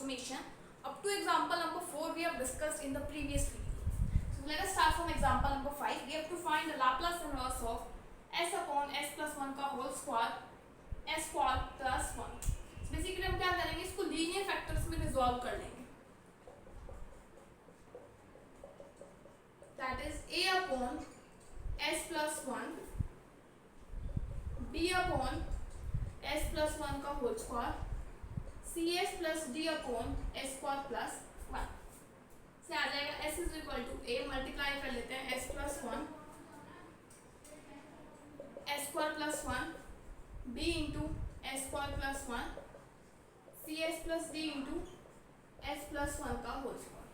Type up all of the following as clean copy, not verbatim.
summation up to example number 4 we have discussed in the previous video. So let us start from example number 5. We have to find the Laplace inverse of s upon s plus 1 का whole square s square plus 1. So basically हम क्या करेंगे, इसको linear factors में resolve कर लेंगे. That is a upon s plus 1 b upon s plus 1 का whole square cs plus d upon s square plus 1 से आ जाएगा s is equal to a multiply कर लेते हैं s plus 1 s square plus 1 b into s square plus 1 cs plus d into s plus 1 का whole square.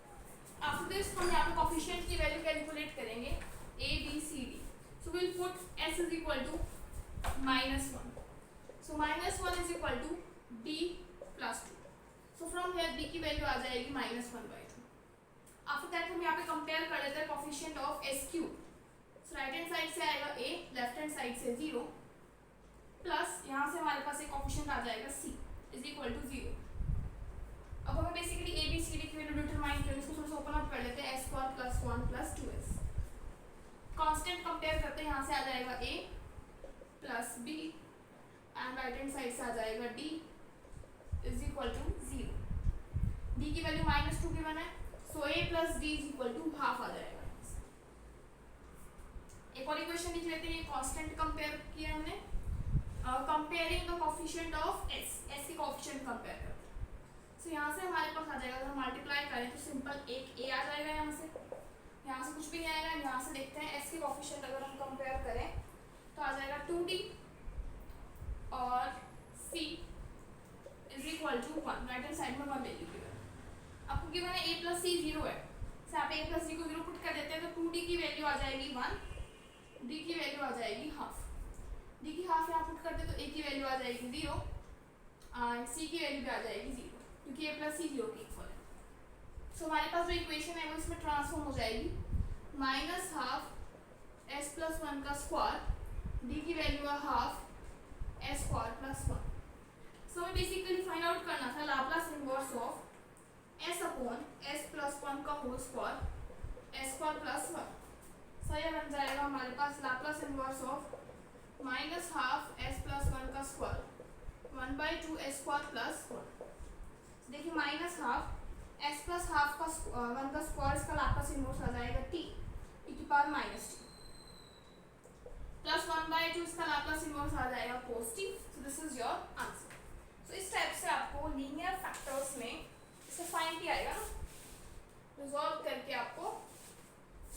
After this हम यहाँ पे कोफिशिएंट की वैल्यू कैलकुलेट करेंगे a b c d. So will put s is equal to -1. So -1 is equal to b plus 2. So from here b की value आ जाएगी -1/2. After that हम यहाँ पे कंपेयर कर लेते हैं coefficient of s cube. So right hand side से आएगा a, लेफ्ट हैंड साइड से 0 प्लस यहाँ से हमारे पास एक कोफिशिएंट आ जाएगा c इज इक्वल टू 0. अब हमें basically a b c d की वैल्यू डिटरमाइन करनी है. इसको थोड़ा सा ओपन अप कर लेते हैं. s square plus 1 plus 2s constant compare करते हैं. यहाँ से आ जाएगा a plus b and right hand side से आ जाएगा d is equal to 0. d की वैल्यू -2 गिवन है, so a plus d is equal to half आ जाएगा. एक और इक्वेशन लिख लेते हैं. कांस्टेंट कंपेयर किया हमने. Comparing the coefficient of s की कोफिशिएंट कंपेयर करते हैं. सो यहाँ से हमारे पास आ जाएगा, अगर हम मल्टीप्लाई करें तो सिंपल एक a आ जाएगा. यहाँ से कुछ भी नहीं आएगा. यहाँ से देखते हैं s की कोफिशिएंट अगर हम कंपेयर करें तो आ जाएगा 2d और c is equal to 1. Right hand side में 1 वैल्यू गिवन है. आपको गिवन है a प्लस c 0 है, तो आप a प्लस c को 0 पुट कर देते हैं तो 2d की वैल्यू आ जाएगी 1, d की वैल्यू आ जाएगी हाफ. d की हाफ यहाँ पुट करते तो a की वैल्यू आ जाएगी 0 और c की वैल्यू भी आ जाएगी 0, क्योंकि a प्लस c 0 के इक्वल है. सो हमारे पास जो इक्वेशन है वो इसमें ट्रांसफॉर्म हो जाएगी. -12 s प्लस 1 का स्क्वायर, d की वैल्यू है half s square plus 1. So हमें बेसिकली फाइंड आउट करना था Laplace inverse of s upon s plus 1 का whole square s square plus 1. So ये बन जाएगा हमारे पास Laplace inverse of -12 s plus 1 का स्क्वायर 1/2 s स्क्वायर प्लस 1. देखिए -12 s प्लस हाफ का 1 का स्क्वायर, इसका लाप्लास इनवर्स आ जाएगा t e की पावर -t प्लस 1/2 इसका लाप्लास इनवर्स आ जाएगा cos t. So this is your answer. So इस टाइप से आपको लीनियर फैक्टर्स में इसे फाइंड किया आएगा ना, रिजॉल्व करके आपको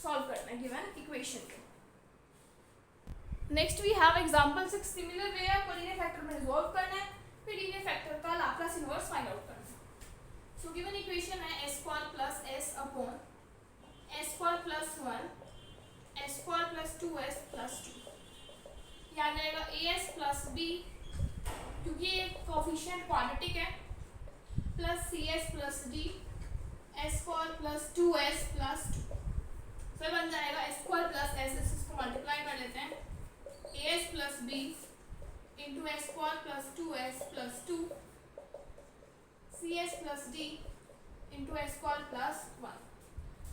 सॉल्व करना है गिवन इक्वेशन को. Next we have example 6. Similar way आपको लीनियर फैक्टर में रिजॉल्व करना है, फिर लीनियर फैक्टर का लाप्लास इनवर्स फाइंड आउट करना है. सो गिवन इक्वेशन है s square plus s upon s square plus 1 s square plus 2s plus 2. ये आ जाएगा as प्लस b, क्योंकि ये कोफिशिएंट क्वाड्रेटिक है, plus cs plus d s square plus 2s plus 2. फिर बन जाएगा s स्क्वायर प्लस s, इसको मल्टीप्लाई कर लेते हैं. as plus b into s square plus 2s plus 2 cs plus d into s square plus 1.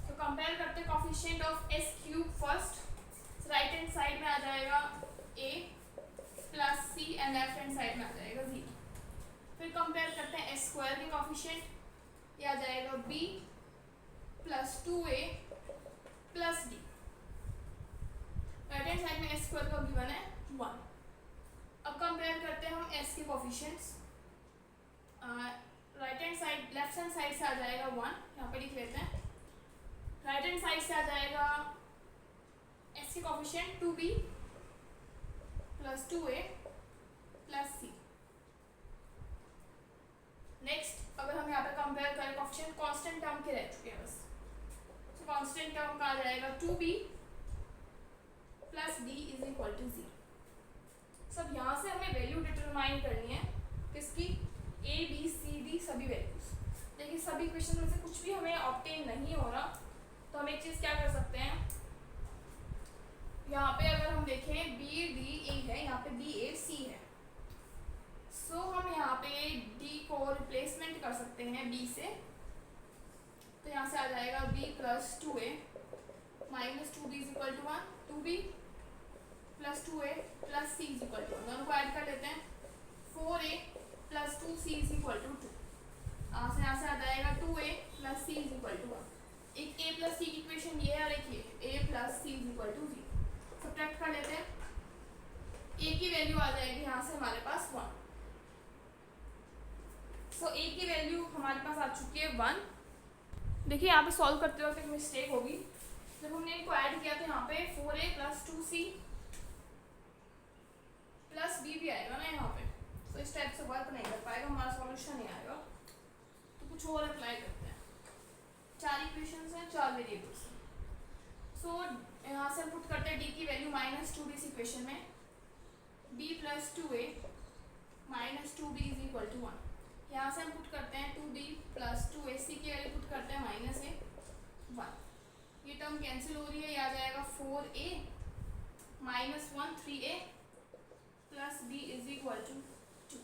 तो compare करते हैं coefficient of s cube first. Right hand side में आ जाएगा a plus c and left hand side में आ जाएगा 0. फिर compare करते हैं s स्क्वायर के कोफिशिएंट. ये आ जाएगा b plus 2a plus d. Right hand side में s स्क्वायर का गिवन है 1. अब कंपेयर करते हैं हम s के coefficients. Right hand side, left hand side से आ जाएगा 1, यहाँ पे लिख लेते हैं. राइट हैंड साइड से आ जाएगा s के coefficient 2b plus 2a plus c. Next अगर हम यहाँ पे कंपेयर करें कोफिशिएंट कांस्टेंट टर्म के रह चुके हैं बस. सो कांस्टेंट टर्म का आ जाएगा 2b plus d is equal to 0. सब यहाँ से हमें वैल्यू डिटरमाइन करनी है किसकी, a b c d सभी वैल्यूज. देखिए सभी इक्वेशन में से कुछ भी हमें ऑब्टेन नहीं हो रहा, तो हम एक चीज़ क्या कर सकते हैं, यहाँ पे अगर हम देखें b d a है, यहाँ पे b a c है. सो हम यहाँ पे d को रिप्लेसमेंट कर सकते हैं b से. Plus 2a minus 2b is equal to 1, 2b plus 2a plus c is equal to 1, दोनों को ऐड कर लेते हैं, 4a plus 2c is equal to 2, यहाँ से आ जाएगा 2a plus c is equal to 1। एक a प्लस c की इक्वेशन ये है और एक ये a plus c is equal to 0। Subtract कर लेते हैं, a की वैल्यू आ जाएगी यहाँ से हमारे पास 1। सो a की वैल्यू हमारे पास आ चुकी है 1। देखिए यहाँ पे सॉल्व करते वक्त एक मिस्टेक होगी, जब हमने इनको ऐड किया तो यहाँ पे 4a plus 2c plus b भी आएगा ना यहाँ पे, तो इस टाइप से वर्क नहीं कर पाएगा, हमारा सॉल्यूशन नहीं आएगा, तो कुछ और अप्लाई करते हैं। 4 इक्वेशंस हैं, 4 वेरिएबल्स हैं। सो यहाँ से हम पुट करते हैं d की वैल्यू माइनस 2b इस इक्वेशन में, b plus 2a minus 2b is equal to 1। यहाँ से हम पुट करते हैं 2b प्लस 2a, c की वैल्यू पुट करते हैं माइनस a 1, ये टर्म कैंसिल हो रही है, ये आ जाएगा 4a minus 1 3a plus b is equal to 2।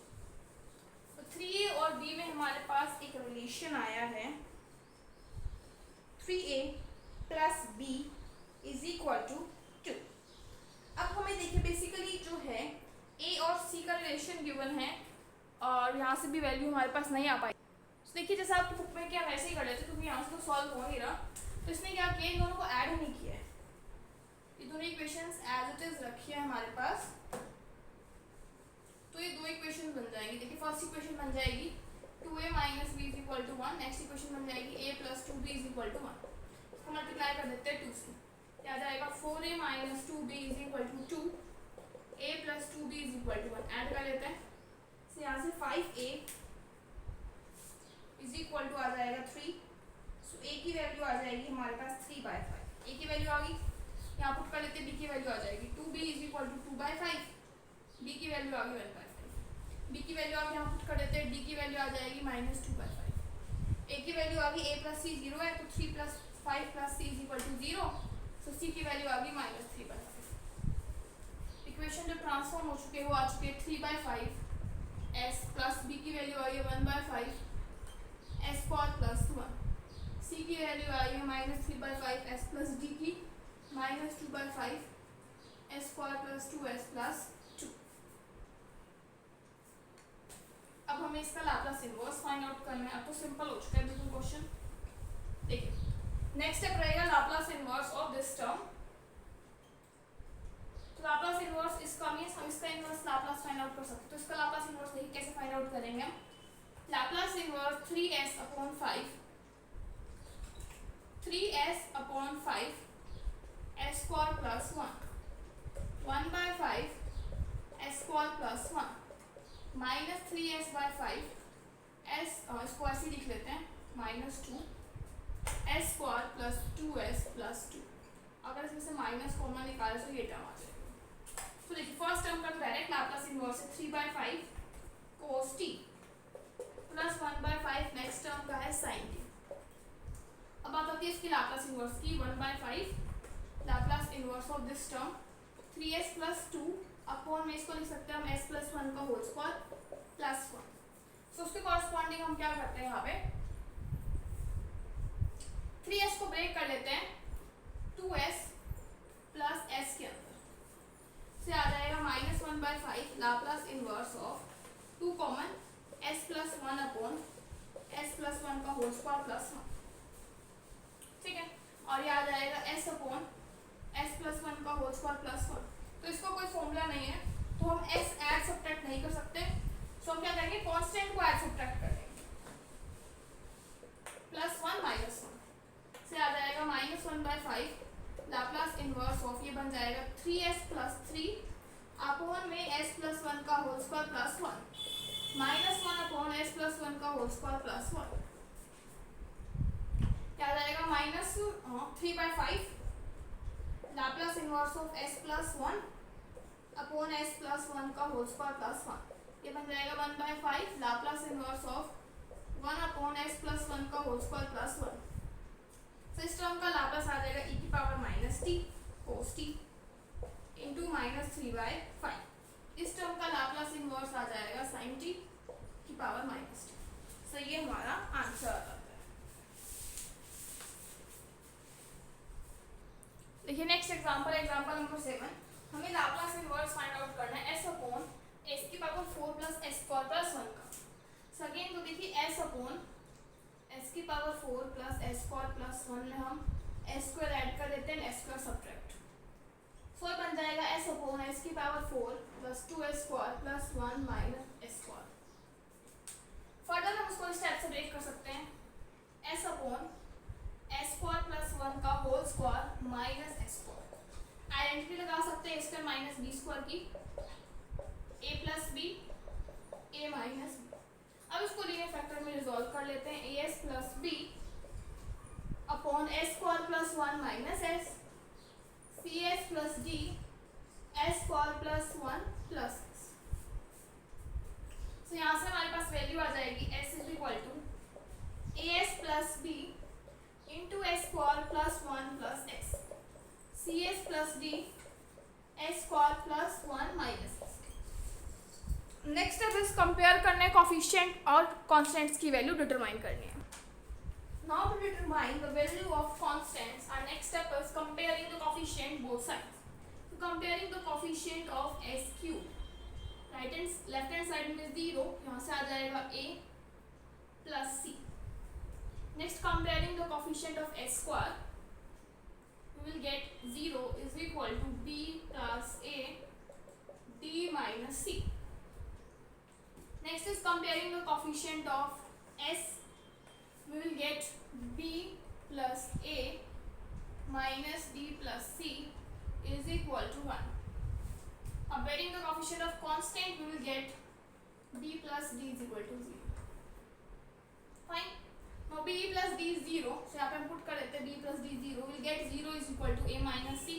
तो 3a और b में हमारे पास एक रिलेशन आया है, 3a plus b is equal to 2। अब हमें देखिए बेसिकली जो है a और c का रिलेशन गिवन है और यहाँ से भी वैल्यू हमारे पास नहीं आ पाई। तो देखिए जैसा आपकी बुक में क्या वैसे ही कर लेते, क्योंकि यहाँ से तो सॉल्व हो नहीं रहा, तो इसने क्या किया, इन दोनों को ऐड नहीं किया है, ये दोनों इक्वेशंस एज इट इज रखी है हमारे पास। तो ये दो इक्वेशन बन जाएंगी। देखिए फर्स्ट इक्वेशन बन जाएगी 2a minus b is equal to 1, next equation बन जाएगी a plus 2b is equal to 1। इसको मल्टीप्लाई कर देते हैं 2 से, क्या आ जाएगा 4a minus 2b is equal to 2, a plus 2b is equal to 1, add कर लेते हैं, तो यहाँ से 5a इज इक्वल टू आ जाएगा 3। सो a की वैल्यू आ जाएगी हमारे पास 3/5, a की वैल्यू आ गई, यहाँ पुट कर लेते हैं, b की वैल्यू आ जाएगी 2b is equal to 2/5, b की वैल्यू आ गई 1/5, b की वैल्यू आ गई, यहाँ पुट कर देते हैं, d की वैल्यू आ जाएगी माइनस 2/5, a की वैल्यू आ गई, a प्लस c 0 है, तो 3 plus 5 plus c is equal to 0, so c की वैल्यू आ गई माइनस 3/5। इक्वेशन जो ट्रांसफॉर्म हो चुके हैं वो आ चुके हैं 3/5 s प्लस b की वैल्यू आई है 1/5 s स्क्वायर प्लस 1, c की वैल्यू आई है माइनस 3/5 s प्लस d की minus 2/5 s square plus 2s plus 2। अब हमें इसका लाप्लास इनवर्स फाइंड आउट करना है। अब तो सिंपल हो चुका है बिल्कुल क्वेश्चन। देखिए नेक्स्ट स्टेप रहेगा Laplace inverse of this term. तो लाप्लास इनवर्स इसका मींस हम इसका इनवर्स लाप्लास फाइंड आउट कर सकते हैं। तो इसका लाप्लास इनवर्स देखिए कैसे फाइंड आउट करेंगे हम। Laplace inverse 3s upon 5 s square plus 1/5 s square plus 1 minus 3s/5 s, इसको ऐसे लिख लेते हैं minus 2 s square plus 2s plus 2। अगर इसमें से माइनस कॉमन निकाले तो ये टर्म आ जाएगा। तो देखिए फर्स्ट टर्म का डायरेक्ट लाप्लास इनवर्स है 3/5 cos t plus 1/5 next term का है sin t। अब बात आती है इसकी लाप्लास इनवर्स की 1/5 Laplace inverse of this term 3s plus 2 upon में इसको लिख सकते हैं हम s प्लस 1 का होल स्क्वायर प्लस 1। सो उसके कॉरस्पॉन्डिंग हम क्या करते हैं, यहाँ पे 3s को ब्रेक कर लेते हैं 2s प्लस s के अंदर, से आ जाएगा minus 1/5 Laplace inverse of 2 common s plus 1 upon s plus 1 का होल स्क्वायर प्लस 1। ठीक है, और ये आ जाएगा s अपॉन s प्लस 1 का होल स्क्वायर प्लस 1। तो इसका कोई फॉर्मूला नहीं है, तो हम s ऐड सब्ट्रैक्ट नहीं कर सकते। सो हम क्या करेंगे, कांस्टेंट को ऐड सब्ट्रैक्ट करेंगे, प्लस 1 माइनस 1 से आ जाएगा माइनस 1/5 लाप्लास इनवर्स ऑफ, ये बन जाएगा 3s प्लस 3 अपॉन में s प्लस 1 का whole square plus 1 minus 1 upon s plus 1 का होल स्क्वायर प्लस 1। क्या आ जाएगा minus 3/5 Laplace inverse of s plus 1 upon s plus 1 का होल स्क्वायर प्लस 1। ये बन जाएगा 1/5 Laplace inverse of 1 upon s plus 1 का होल स्क्वायर प्लस 1। तो इस टर्म का लाप्लास आ जाएगा e की power minus t cos t into minus 3/5। इस टर्म का लाप्लास इनवर्स आ जाएगा sin t की पावर माइनस t। सो ये हमारा आंसर आता है। देखिए नेक्स्ट एग्जांपल नंबर 7, हमें लाप्लास इनवर्स फाइंड आउट करना है s अपॉन s की power 4 plus s square plus 1 का। सो अगेन तो देखिए s अपॉन s की power 4 plus s square plus 1 में हम s स्क्वायर ऐड कर देते हैं, s स्क्वायर सब्ट्रैक्ट। सो बन जाएगा s अपॉन s की power 4 plus 2s square plus 1 minus s square. Further हम उसको स्टेप से ब्रेक कर सकते हैं, s upon s square plus 1 का whole square minus s square. Identity लगा सकते हैं स्क्वायर माइनस बी स्क्वायर की, a plus B a minus B. अब इसको लीनियर फैक्टर में रिजॉल्व कर लेते हैं, as plus B upon s square plus 1 minus s, cs plus d s square plus 1 plus s। तो यहाँ से हमारे पास वैल्यू आ जाएगी s is equal to as plus B into S square plus 1 plus X, C S plus D S square plus 1 minus X. Next step is compare करने coefficient और constants की value determine करनी है। Now to determine the value of constants, our next step is comparing the coefficient both sides. तो comparing the coefficient of S cube, right and left hand side में 0, यहाँ से आ जाएगा a plus C. Next, comparing the coefficient of s square, we will get 0 is equal to b plus a d minus c. Next is comparing the coefficient of s, we will get b plus a minus d plus c is equal to 1. Comparing the coefficient of constant, we will get b plus d is equal to 0. Fine. Now b plus d is 0, so यहाँ पे हम put कर देते हैं b plus d 0, we'll get 0 is equal to a minus c।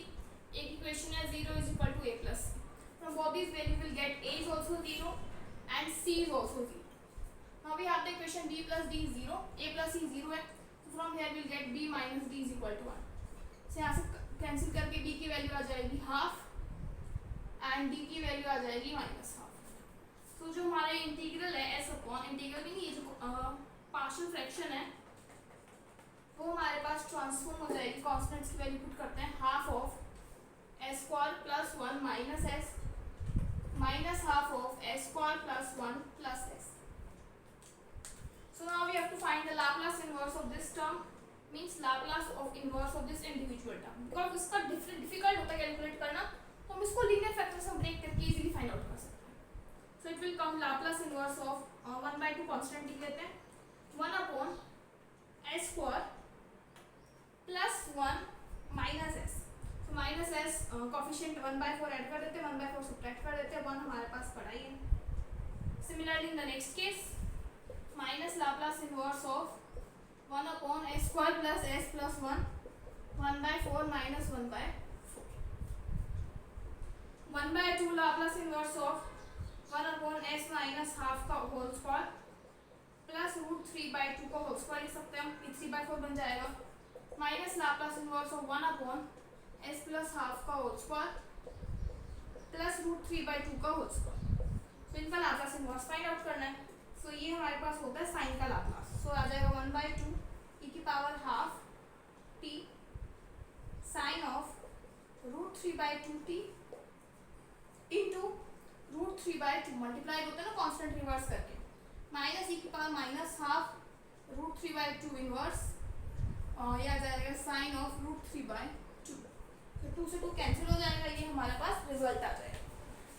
एक equation है 0 is equal to a plus c। From both these value we'll get a is also 0 and c is also 0. Now we have the equation b plus d is 0, a plus c 0 है, so from here we'll get b minus d is equal to 1। so यहाँ से cancel करके b की value आ जाएगी half and d की value आ जाएगी माइनस हाफ। तो जो हमारा इंटीग्रल है s अपॉन, इंटीग्रल भी नहीं, ये जो पार्शियल फ्रैक्शन है वो हमारे पास ट्रांसफॉर्म हो जाएगी, कांस्टेंट्स की वैल्यू पुट करते हैं, half of s square plus 1 minus s minus half of s square plus 1 plus s। So now we have to find the Laplace inverse of this term, means Laplace of inverse of this individual term. Because इसका difficult होता है calculate करना, तो हम इसको linear factor से break करके easily find out कर सकते हैं। So it will come Laplace inverse of 1/2 constant लिख लेते हैं, 1 upon s square plus 1 minus s। तो माइनस s कोफिशिएंट 1/4 ऐड कर देते हैं, 1/4 सब्ट्रैक्ट कर देते हैं, 1 हमारे पास पड़ा ही है। Similarly in the next case, minus Laplace inverse of 1 upon s square plus s plus 1, 1/4 minus 1/4, 1/2 Laplace inverse of 1 upon s minus half का होल स्क्वायर प्लस रूट 3/2 का होल स्क्वायर लिख सकते हैं हम, 3/4 बन जाएगा, minus Laplace inverse of 1 upon s plus half का whole square plus root 3/2 का होल स्क्वायर। तो इनका लाप्लास इनवर्स फाइंड आउट करना है। सो ये हमारे पास होता है साइन का लाप्लास, सो आ जाएगा 1/2 e की power half t sine of root 3/2 t into root 3/2 multiply होता है ना कांस्टेंट रिवर्स करके, माइनस ई की power minus half root 3/2 inverse, और यह आ जाएगा साइन ऑफ रूट 3/2। तो 2 से 2 कैंसिल हो जाएगा, ये हमारे पास रिजल्ट आ जाएगा।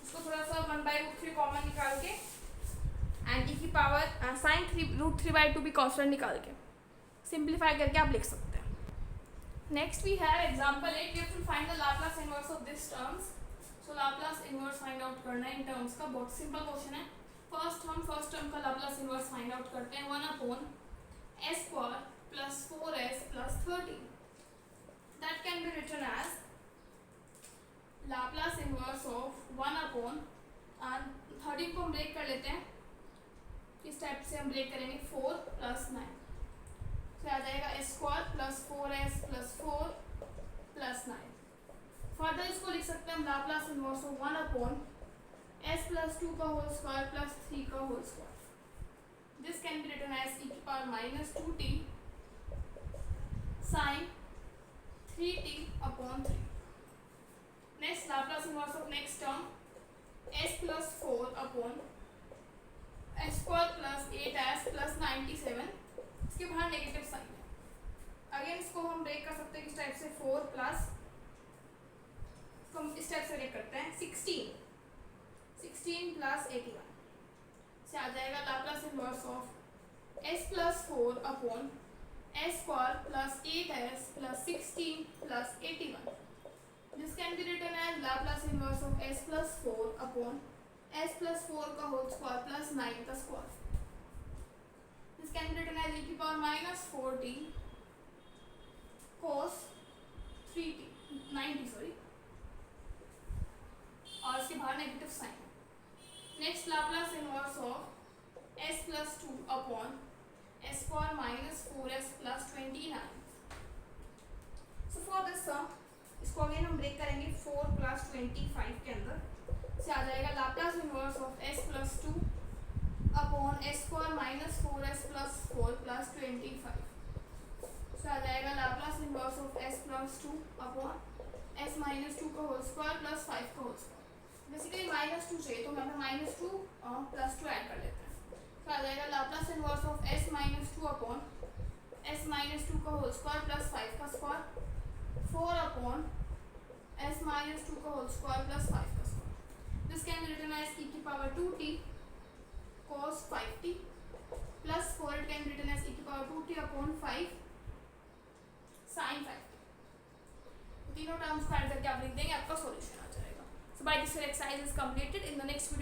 इसको थोड़ा सा 1/√3 कॉमन निकाल के एंड ई की पावर साइन रूट 3/2 भी कांस्टेंट निकाल के सिंप्लीफाई करके आप लिख सकते हैं। Next we have example 8, we have to find the Laplace inverse of this terms. So Laplace inverse find out करना है इन टर्म्स का, बहुत सिंपल क्वेश्चन है। हम फर्स्ट टर्म का लाप्लास इनवर्स फाइंड आउट करते हैं, 1 upon s square plus 4s plus 13, that can be written as Laplace inverse of 1 upon 13 को हम ब्रेक कर लेते हैं, इस टाइप से हम ब्रेक करेंगे 4 प्लस 9, तो आ जाएगा s square plus 4s plus 4 plus 9। Further इसको लिख सकते हैं हम Laplace inverse of 1 upon s plus 2 का होल स्क्वायर प्लस 3 का whole square. This can be written as e की power minus 2t sine 3t upon 3। Laplace inverse of next term s plus 4 upon s square plus 8s plus 97, इसके बाहर negative sign है। Again इसको हम break कर सकते हैं किस टाइप से, 4 प्लस, इसको हम इस टाइप से ब्रेक करते हैं, 16 प्लस 81 से आ जाएगा Laplace inverse of s plus 4 upon s square plus 8s plus 16 plus 81। This can be written as Laplace inverse of s plus 4 upon s plus 4 का whole square plus 9 का square. This can be written as e की power minus 4t cos 3t 90 sorry, और इसके बाहर negative sign. Next Laplace inverse of s plus 2 upon s square minus 4s plus 29. So for this sum इसको again हम break करेंगे 4 plus 25 के अंदर से आ जाएगा Laplace inverse of s plus 2 upon s square minus 4s plus 4 plus 25 से आ जाएगा Laplace inverse of s plus 2 upon s minus 2 का होल स्क्वायर प्लस 5 का होल स्क्वायर। बेसिकली माइनस 2 चाहिए तो मैं माइनस 2 और प्लस 2 ऐड कर लेते हैं, तो आ जाएगा Laplace inverse of s minus 2 upon s minus 2 का होल स्क्वायर प्लस 5 का स्क्वायर 4 अपॉन s माइनस 2 का होल स्क्वायर प्लस 5 का square. This can be written as e की power 2t cos 5t plus 4 it can be written as e की power 2t upon 5 sin 5t। तीनों terms को add करके आप लिख देंगे, आपका सॉल्यूशन आ जाएगा। So by this exercise is completed. In the next video